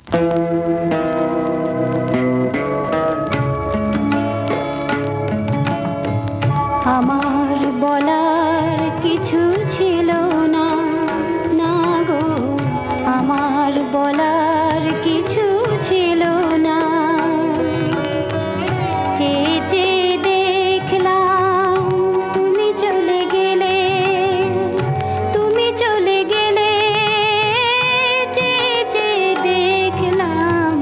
আমার বলার কিছু ছিল না, না গো, আমার বলার কিছু ছিল না। চেয়ে চেয়ে দেখলাম তুমি চলে গেলে, তুমি চলে গেলে। চেয়ে চেয়ে দেখলাম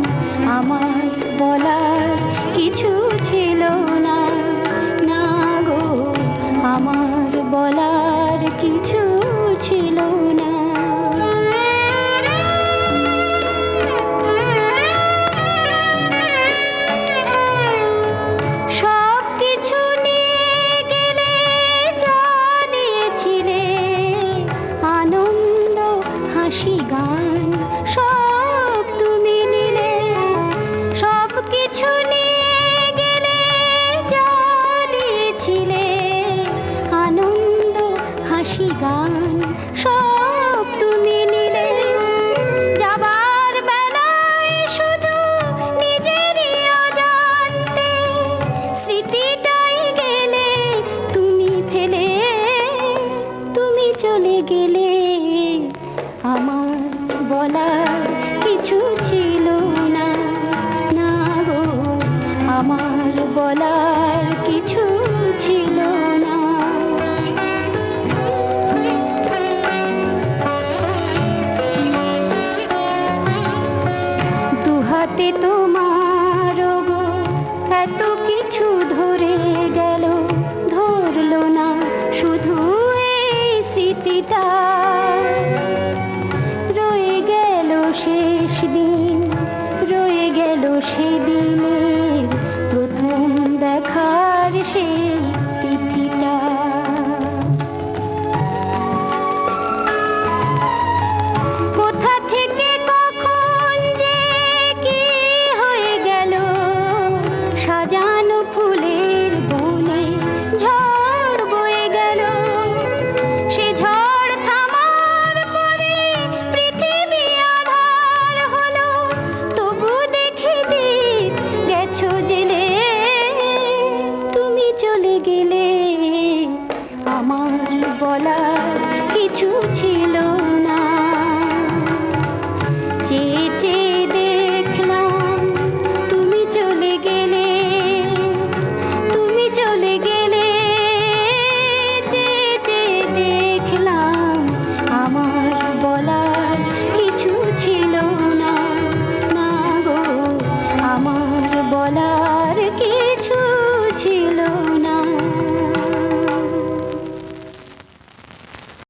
আমার বলার কিছু ছিল না, না গো, আমার বলার কিছু ছিল না। সব কিছু নিয়ে গেলে, জানিয়েছিলে আনন্দ হাসি গান সব তুমি নিলে। সব কিছু নিয়ে গেলে, জানিয়েছিলে আনন্দ হাসি গান সব তুমি নিলে। যাবার বেলায় শুধু নিজেরই অজান্তে স্মৃতিটাই গেলে তুমি ফেলে, তুমি চলে গেলে। আমার বলার কিছু ছিল না, না গো, আমার বলার কিছু ছিল না। দুহাতে তো